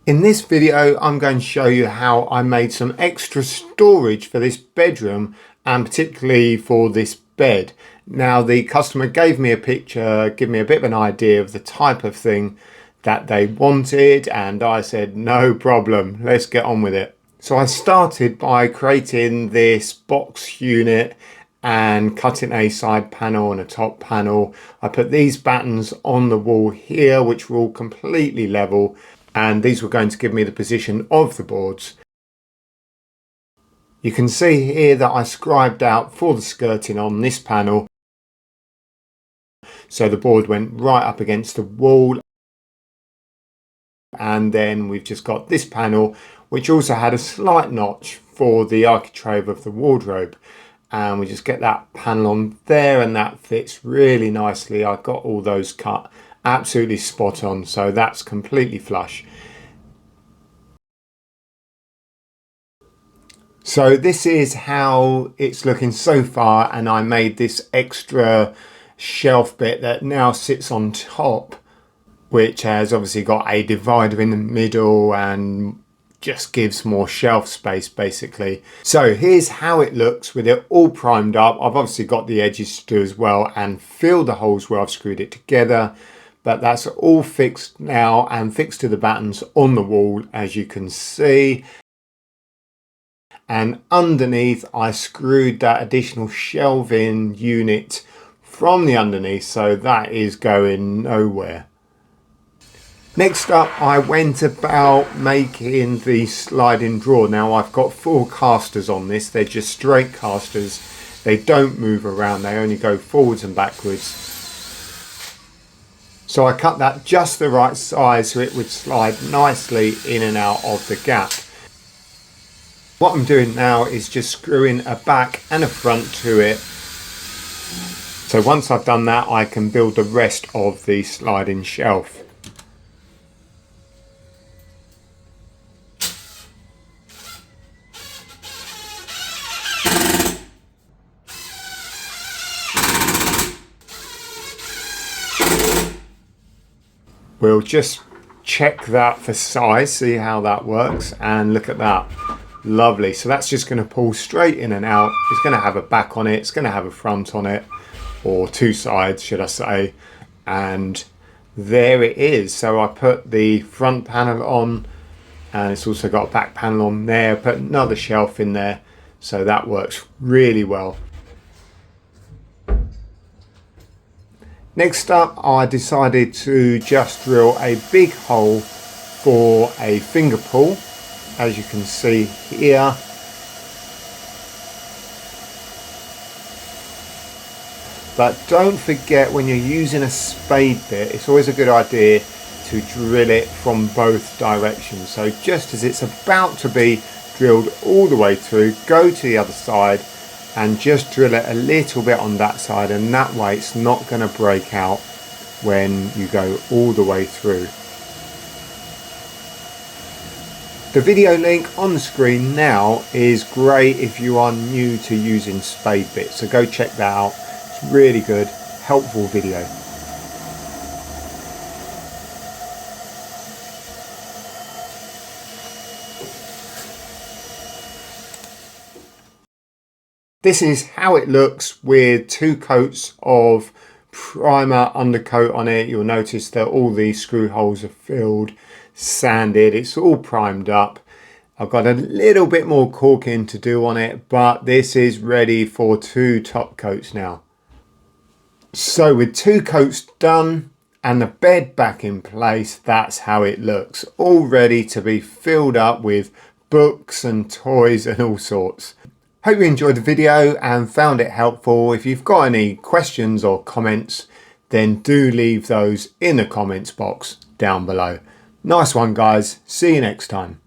In this video, I'm going to show you how I made some extra storage for this bedroom and particularly for this bed. Now, the customer gave me a picture, give me a bit of an idea of the type of thing that they wanted, and I said, no problem, let's get on with it. So I started by creating this box unit and cutting a side panel and a top panel. I put these battens on the wall here, which were all completely level, and these were going to give me the position of the boards. You can see here that I scribed out for the skirting on this panel, so the board went right up against the wall. And then we've just got this panel which also had a slight notch for the architrave of the wardrobe, and we just get that panel on there and that fits really nicely. I got all those cut absolutely spot on, so that's completely flush. So this is how it's looking so far, and I made this extra shelf bit that now sits on top, which has obviously got a divider in the middle and just gives more shelf space basically. So here's how it looks with it all primed up. I've obviously got the edges to do as well and fill the holes where I've screwed it together, but that's all fixed now and fixed to the battens on the wall, as you can see. And underneath I screwed that additional shelving unit from the underneath, so that is going nowhere. Next up, I went about making the sliding drawer. Now I've got 4 castors on this. They're just straight castors. They don't move around. They only go forwards and backwards. So I cut that just the right size so it would slide nicely in and out of the gap. What I'm doing now is just screwing a back and a front to it. So once I've done that, I can build the rest of the sliding shelf. We'll just check that for size, see how that works, and look at that. Lovely. So that's just going to pull straight in and out. It's going to have a back on it, it's going to have a front on it, or 2 sides should I say, and there it is. So I put the front panel on, and it's also got a back panel on there. Put another shelf in there, so that works really well. Next up, I decided to just drill a big hole for a finger pull, as you can see here. But don't forget, when you're using a spade bit, it's always a good idea to drill it from both directions. So just as it's about to be drilled all the way through, go to the other side and just drill it a little bit on that side, and that way it's not going to break out when you go all the way through. The video link on the screen now is great if you are new to using spade bits, so go check that out. It's really good, helpful video. This is how it looks with 2 coats of primer undercoat on it. You'll notice that all these screw holes are filled, sanded, it's all primed up. I've got a little bit more caulking to do on it, but this is ready for 2 top coats now. So with 2 coats done and the bed back in place, that's how it looks, all ready to be filled up with books and toys and all sorts. Hope you enjoyed the video and found it helpful. If you've got any questions or comments, then do leave those in the comments box down below. Nice one, guys. See you next time.